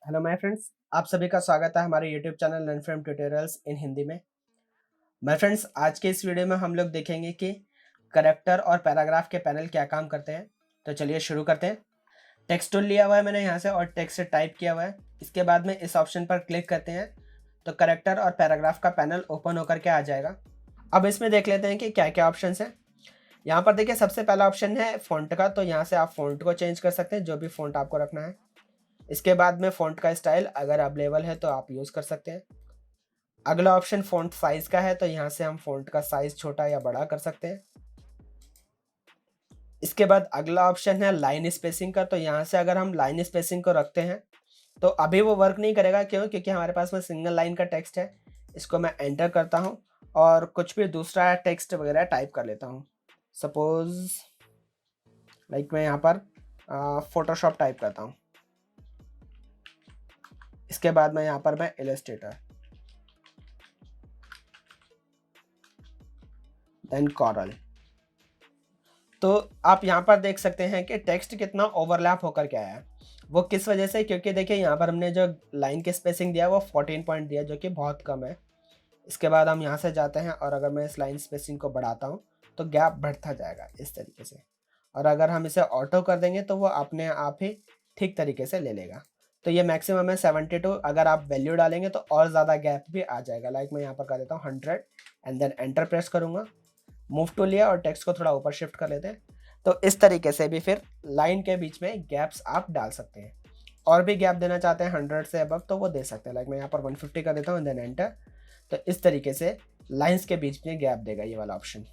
Hello my friends, आप सभी का स्वागत है हमारे YouTube channel learn from tutorials in Hindi में। माय फ्रेंड्स, आज के इस वीडियो में हम लोग देखेंगे कि करैक्टर और पैराग्राफ के पैनल क्या काम करते हैं। तो चलिए शुरू करते हैं। टेक्स्ट टूल लिया हुआ है मैंने यहाँ से और टेक्स्ट टाइप किया हुआ है। इसके बाद में इस ऑप्शन पर क्लिक करते हैं तो करैक्टर और पैराग्राफ का पैनल ओपन होकर के आ जाएगा। अब इसमें देख लेते हैं कि क्या क्या ऑप्शन है। यहाँ पर देखिए सबसे पहला ऑप्शन है फ़ॉन्ट का, तो यहाँ से आप फ़ॉन्ट को चेंज कर सकते हैं, जो भी फ़ॉन्ट आपको रखना है। इसके बाद में फ़ॉन्ट का स्टाइल अगर अवेलेबल है तो आप यूज़ कर सकते हैं। अगला ऑप्शन फ़ॉन्ट साइज़ का है, तो यहाँ से हम फ़ॉन्ट का साइज़ छोटा या बड़ा कर सकते हैं। इसके बाद अगला ऑप्शन है लाइन स्पेसिंग का, तो यहाँ से अगर हम लाइन स्पेसिंग को रखते हैं तो अभी वो वर्क नहीं करेगा। क्यों? क्योंकि हमारे पास में सिंगल लाइन का टेक्स्ट है। इसको मैं एंटर करता हूँ और कुछ भी दूसरा टेक्स्ट वगैरह टाइप कर लेता हूँ। सपोज़ लाइक मैं यहाँ पर फ़ोटोशॉप टाइप करता हूँ। इसके बाद मैं यहाँ पर मैं इलस्ट्रेटर, देन कॉरल। तो आप यहाँ पर देख सकते हैं कि टेक्स्ट कितना ओवरलैप होकर के आया है। वो किस वजह से? क्योंकि देखिए यहाँ पर हमने जो लाइन की स्पेसिंग दिया है वो 14 पॉइंट दिया, जो कि बहुत कम है। इसके बाद हम यहाँ से जाते हैं और अगर मैं इस लाइन स्पेसिंग को बढ़ाता हूँ तो गैप बढ़ता जाएगा इस तरीके से। और अगर हम इसे ऑटो कर देंगे तो वो अपने आप ही ठीक तरीके से ले लेगा। तो ये मैक्सिमम है 72। अगर आप वैल्यू डालेंगे तो और ज़्यादा गैप भी आ जाएगा। लाइक मैं यहाँ पर कर देता हूँ 100 एंड देन एंटर प्रेस करूँगा। मूव टू लिया और टेक्स्ट को थोड़ा ऊपर शिफ्ट कर लेते हैं। तो इस तरीके से भी फिर लाइन के बीच में गैप्स आप डाल सकते हैं। और भी गैप देना चाहते हैं 100 से अबव तो वो दे सकते हैं। लाइक मैं यहाँ पर 150 कर देता हूँ देन एंटर। तो इस तरीके से लाइंस के बीच में गैप देगा ये वाला ऑप्शन।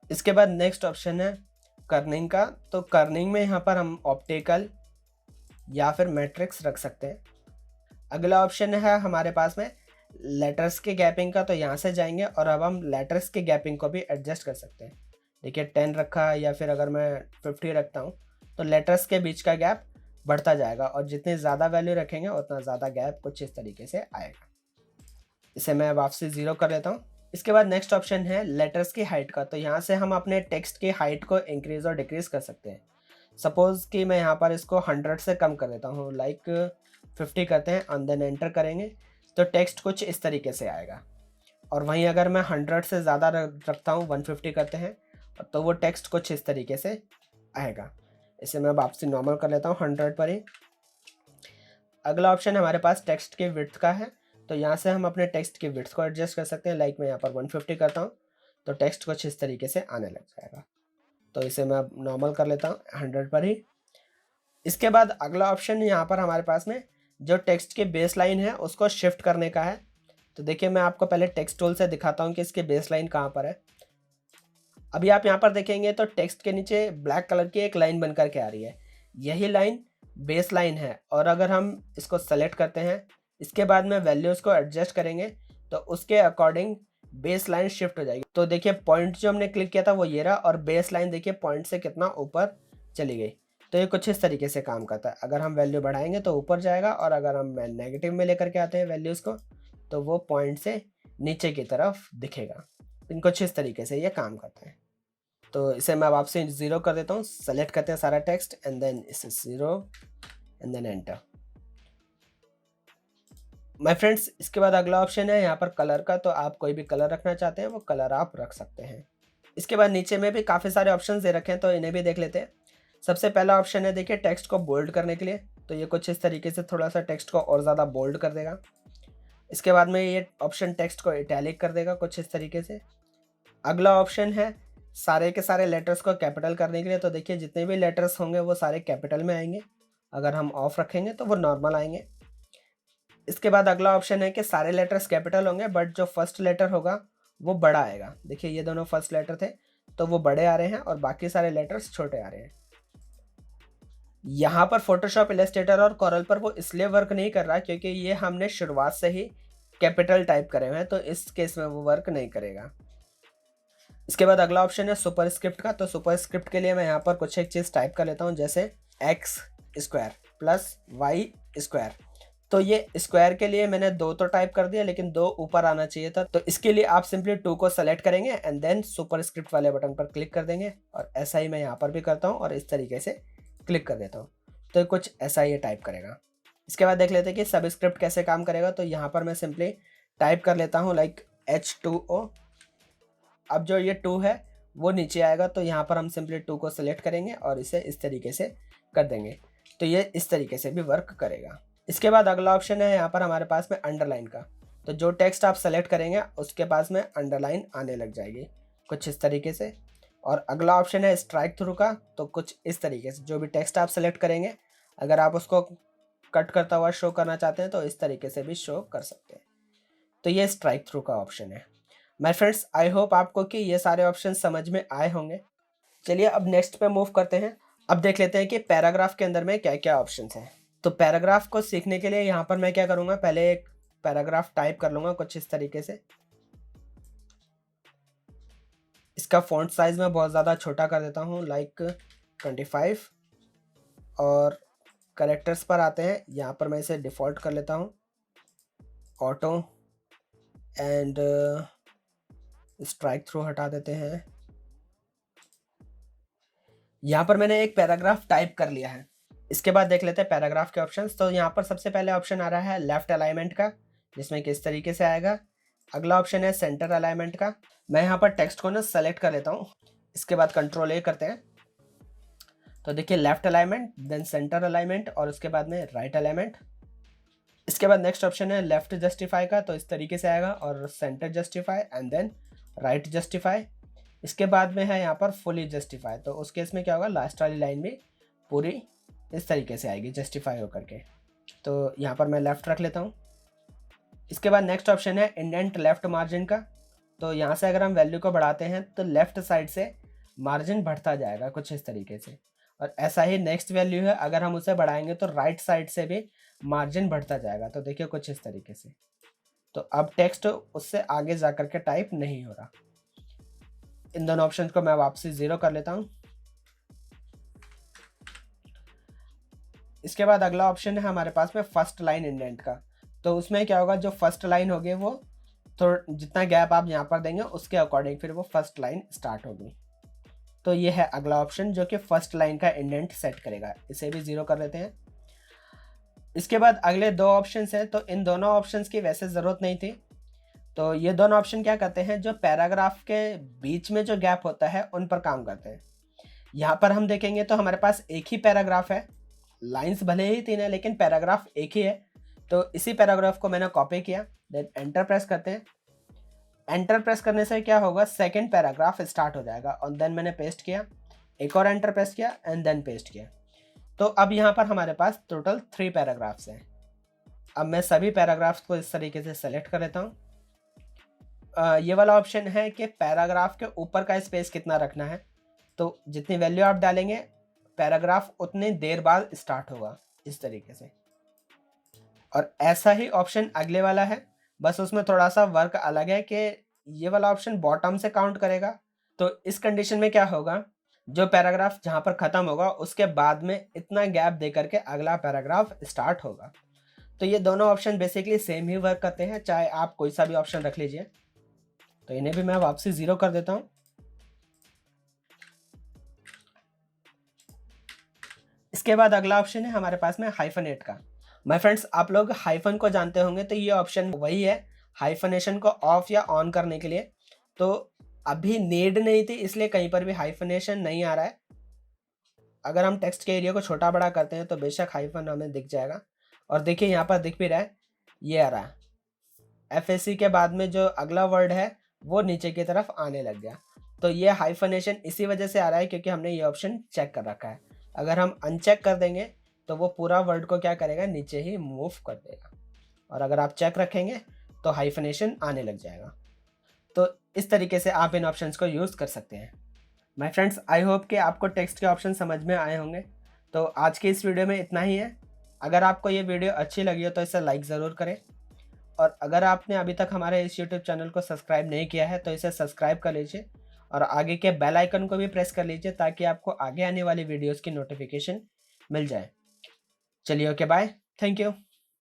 इसके बाद नेक्स्ट ऑप्शन है कर्निंग का। तो कर्निंग में यहाँ पर हम ऑप्टिकल या फिर मैट्रिक्स रख सकते हैं। अगला ऑप्शन है हमारे पास में लेटर्स के गैपिंग का। तो यहाँ से जाएंगे और अब हम लेटर्स के गैपिंग को भी एडजस्ट कर सकते हैं। देखिए 10 रखा है या फिर अगर मैं 50 रखता हूँ तो लेटर्स के बीच का गैप बढ़ता जाएगा और जितनी ज़्यादा वैल्यू रखेंगे उतना ज़्यादा गैप कुछ इस तरीके से आएगा। इसे मैं वापसी 0 कर लेता हूँ। इसके बाद नेक्स्ट ऑप्शन है लेटर्स की हाइट का। तो यहाँ से हम अपने टेक्स्ट की हाइट को इंक्रीज़ और डिक्रीज़ कर सकते हैं। सपोज़ कि मैं यहाँ पर इसको 100 से कम कर देता हूँ, लाइक 50 करते हैं एंड देन एंटर करेंगे तो टेक्स्ट कुछ इस तरीके से आएगा। और वहीं अगर मैं 100 से ज़्यादा रखता हूँ, 150 करते हैं, तो वो टेक्स्ट कुछ इस तरीके से आएगा। इसे मैं वापसी नॉर्मल कर लेता हूँ 100 पर ही। अगला ऑप्शन हमारे पास टेक्स्ट के विड्थ का है। तो यहाँ से हम अपने टेक्स्ट के विड्थ को एडजस्ट कर सकते हैं। लाइक मैं यहाँ पर 150 करता हूँ तो टेक्स्ट कुछ इस तरीके से आने लग जाएगा। तो इसे मैं नॉर्मल कर लेता हूँ 100 पर ही। इसके बाद अगला ऑप्शन यहाँ पर हमारे पास में जो टेक्स्ट के बेस लाइन है उसको शिफ्ट करने का है। तो देखिए मैं आपको पहले टेक्स्ट टूल से दिखाता हूँ कि इसके बेस लाइन कहाँ पर है। अभी आप यहाँ पर देखेंगे तो टेक्स्ट के नीचे ब्लैक कलर की एक लाइन बनकर के आ रही है। यही लाइन बेस लाइन है। और अगर हम इसको सेलेक्ट करते हैं, इसके बाद में वैल्यूज़ को एडजस्ट करेंगे तो उसके अकॉर्डिंग बेस लाइन शिफ्ट हो जाएगी। तो देखिए पॉइंट जो हमने क्लिक किया था वो ये रहा और बेस लाइन देखिए पॉइंट से कितना ऊपर चली गई। तो ये कुछ इस तरीके से काम करता है। अगर हम वैल्यू बढ़ाएंगे तो ऊपर जाएगा और अगर हम नेगेटिव में लेकर के आते हैं वैल्यूज़ को तो वो पॉइंट से नीचे की तरफ दिखेगा। तो कुछ इस तरीके से ये काम करता है। तो इसे मैं वापसी 0 कर देता हूँ। सेलेक्ट करते हैं सारा टेक्स्ट एंड देन इसे 0 and then enter. My friends, इसके बाद अगला ऑप्शन है यहाँ पर कलर का। तो आप कोई भी कलर रखना चाहते हैं वो कलर आप रख सकते हैं। इसके बाद नीचे में भी काफ़ी सारे ऑप्शन दे रखे हैं तो इन्हें भी देख लेते हैं। सबसे पहला ऑप्शन है देखिए टेक्स्ट को बोल्ड करने के लिए। तो ये कुछ इस तरीके से थोड़ा सा टेक्स्ट को और ज़्यादा बोल्ड कर देगा। इसके बाद में ये ऑप्शन टेक्स्ट को इटैलिक कर देगा कुछ इस तरीके से। अगला ऑप्शन है सारे के सारे लेटर्स को कैपिटल करने के लिए। तो देखिए जितने भी लेटर्स होंगे वो सारे कैपिटल में आएंगे। अगर हम ऑफ रखेंगे तो वो नॉर्मल आएंगे। इसके बाद अगला ऑप्शन है कि सारे लेटर्स कैपिटल होंगे बट जो फर्स्ट लेटर होगा वो बड़ा आएगा। देखिए ये दोनों फर्स्ट लेटर थे तो वो बड़े आ रहे हैं और बाकी सारे लेटर्स छोटे आ रहे हैं। यहाँ पर फोटोशॉप इलस्ट्रेटर और कॉरल पर वो इसलिए वर्क नहीं कर रहा क्योंकि ये हमने शुरुआत से ही कैपिटल टाइप करे हुए हैं, तो इस केस में वो वर्क नहीं करेगा। इसके बाद अगला ऑप्शन है सुपर स्क्रिप्ट का। तो सुपर स्क्रिप्ट के लिए मैं यहाँ पर कुछ एक चीज़ टाइप कर लेता हूँ, जैसे X square plus Y square. तो ये स्क्वायर के लिए मैंने 2 तो टाइप कर दिया लेकिन 2 ऊपर आना चाहिए था। तो इसके लिए आप सिंपली 2 को सेलेक्ट करेंगे एंड देन सुपर स्क्रिप्ट वाले बटन पर क्लिक कर देंगे। और ऐसा ही मैं यहाँ पर भी करता हूँ और इस तरीके से क्लिक कर देता हूँ। तो कुछ ऐसा ये टाइप करेगा। इसके बाद देख लेते हैं कि सबस्क्रिप्ट कैसे काम करेगा। तो यहाँ पर मैं सिंपली टाइप कर लेता हूँ लाइक H2O। अब जो ये 2 है वो नीचे आएगा, तो यहाँ पर हम सिंपली 2 को सिलेक्ट करेंगे और इसे इस तरीके से कर देंगे, तो ये इस तरीके से भी वर्क करेगा। इसके बाद अगला ऑप्शन है यहाँ पर हमारे पास में अंडरलाइन का। तो जो टेक्स्ट आप सेलेक्ट करेंगे उसके पास में अंडरलाइन आने लग जाएगी कुछ इस तरीके से। और अगला ऑप्शन है स्ट्राइक थ्रू का। तो कुछ इस तरीके से जो भी टेक्स्ट आप सेलेक्ट करेंगे, अगर आप उसको कट करता हुआ शो करना चाहते हैं तो इस तरीके से भी शो कर सकते हैं। तो ये स्ट्राइक थ्रू का ऑप्शन है। माय फ्रेंड्स, आई होप आपको कि ये सारे ऑप्शन समझ में आए होंगे। चलिए अब नेक्स्ट पे मूव करते हैं। अब देख लेते हैं कि पैराग्राफ के अंदर में क्या क्या ऑप्शंस हैं। तो पैराग्राफ को सीखने के लिए यहाँ पर मैं क्या करूँगा, पहले एक पैराग्राफ टाइप कर लूँगा कुछ इस तरीके से। इसका फॉन्ट साइज मैं बहुत ज़्यादा छोटा कर देता हूँ लाइक 25। और कैरेक्टर्स पर आते हैं, यहाँ पर मैं इसे डिफ़ॉल्ट कर लेता हूँ ऑटो, एंड स्ट्राइक थ्रू हटा देते हैं। यहाँ पर मैंने एक पैराग्राफ टाइप कर लिया है। इसके बाद देख लेते हैं पैराग्राफ के ऑप्शंस। तो यहाँ पर सबसे पहले ऑप्शन आ रहा है लेफ्ट अलाइनमेंट का, जिसमें किस तरीके से आएगा। अगला ऑप्शन है सेंटर अलाइनमेंट का। मैं यहाँ पर टेक्स्ट को ना सेलेक्ट कर लेता हूँ। इसके बाद Ctrl A करते हैं, तो देखिए left alignment, then centre alignment और उसके बाद में राइट अलाइनमेंट। इसके बाद नेक्स्ट ऑप्शन है लेफ्ट जस्टिफाई का। तो इस तरीके से आएगा, और centre justify and then right justify. इसके बाद में है यहाँ पर फुली जस्टिफाई। तो उस केस में क्या होगा, लास्ट वाली लाइन भी पूरी इस तरीके से आएगी जस्टिफाई होकर के। तो यहाँ पर मैं लेफ्ट रख लेता हूँ। इसके बाद नेक्स्ट ऑप्शन है इंडेंट लेफ्ट मार्जिन का। तो यहाँ से अगर हम वैल्यू को बढ़ाते हैं तो लेफ्ट साइड से मार्जिन बढ़ता जाएगा कुछ इस तरीके से। और ऐसा ही नेक्स्ट वैल्यू है, अगर हम उसे बढ़ाएंगे तो राइट साइड से भी मार्जिन बढ़ता जाएगा। तो देखिए कुछ इस तरीके से। तो अब टेक्स्ट उससे आगे जा कर के टाइप नहीं हो रहा। इन दोनों ऑप्शन को मैं वापसी 0 कर लेता हूँ। इसके बाद अगला ऑप्शन है हमारे पास में फर्स्ट लाइन इंडेंट का। तो उसमें क्या होगा, जो फर्स्ट लाइन होगी वो तो जितना गैप आप यहाँ पर देंगे उसके अकॉर्डिंग फिर वो फर्स्ट लाइन स्टार्ट होगी। तो ये है अगला ऑप्शन जो कि फर्स्ट लाइन का इंडेंट सेट करेगा। इसे भी 0 कर लेते हैं। इसके बाद अगले 2 ऑप्शंस हैं। तो इन दोनों ऑप्शंस की वैसे ज़रूरत नहीं थी। तो ये दोनों ऑप्शन क्या करते हैं, जो पैराग्राफ के बीच में जो गैप होता है उन पर काम करते हैं। यहाँ पर हम देखेंगे तो हमारे पास एक ही पैराग्राफ है, लाइंस भले ही 3 है लेकिन पैराग्राफ एक ही है। तो इसी पैराग्राफ को मैंने कॉपी किया, देन एंटर प्रेस करते हैं। एंटर प्रेस करने से क्या होगा, सेकंड पैराग्राफ स्टार्ट हो जाएगा। और देन मैंने पेस्ट किया, एक और एंटर प्रेस किया एंड देन पेस्ट किया। तो अब यहाँ पर हमारे पास टोटल 3 पैराग्राफ्स हैं। अब मैं सभी पैराग्राफ्स को इस तरीके से सेलेक्ट कर लेता हूँ। ये वाला ऑप्शन है कि पैराग्राफ के ऊपर का स्पेस कितना रखना है। तो जितनी वैल्यू आप डालेंगे पैराग्राफ उतनी देर बाद स्टार्ट होगा इस तरीके से। और ऐसा ही ऑप्शन अगले वाला है, बस उसमें थोड़ा सा वर्क अलग है कि ये वाला ऑप्शन बॉटम से काउंट करेगा। तो इस कंडीशन में क्या होगा, जो पैराग्राफ जहाँ पर ख़त्म होगा उसके बाद में इतना गैप दे करके अगला पैराग्राफ स्टार्ट होगा। तो ये दोनों ऑप्शन बेसिकली सेम ही वर्क करते हैं, चाहे आप कोई सा भी ऑप्शन रख लीजिए। तो इन्हें भी मैं वापसी 0 कर देता हूँ। इसके बाद अगला ऑप्शन है हमारे पास में हाइफनेट का। माय फ्रेंड्स, आप लोग हाइफन को जानते होंगे, तो ये ऑप्शन वही है हाइफनेशन को ऑफ या ऑन करने के लिए। तो अभी नीड नहीं थी, इसलिए कहीं पर भी हाइफनेशन नहीं आ रहा है। अगर हम टेक्स्ट के एरिया को छोटा बड़ा करते हैं तो बेशक हाइफन हमें दिख जाएगा। और देखिए यहाँ पर दिख भी रहा है, ये आ रहा है। FAC के बाद में जो अगला वर्ड है वो नीचे की तरफ आने लग गया। तो ये हाइफनेशन इसी वजह से आ रहा है क्योंकि हमने ये ऑप्शन चेक कर रखा है। अगर हम अनचेक कर देंगे तो वो पूरा वर्ड को क्या करेगा, नीचे ही मूव कर देगा। और अगर आप चेक रखेंगे तो हाइफनेशन आने लग जाएगा। तो इस तरीके से आप इन ऑप्शंस को यूज़ कर सकते हैं। माय फ्रेंड्स, आई होप कि आपको टेक्स्ट के ऑप्शन समझ में आए होंगे। तो आज के इस वीडियो में इतना ही है। अगर आपको ये वीडियो अच्छी लगी हो तो इसे लाइक ज़रूर करें। और अगर आपने अभी तक हमारे इस यूट्यूब चैनल को सब्सक्राइब नहीं किया है तो इसे सब्सक्राइब कर लीजिए और आगे के बेल आइकन को भी प्रेस कर लीजिए ताकि आपको आगे आने वाली वीडियोस की नोटिफिकेशन मिल जाए। चलिए, ओके, बाय, थैंक यू।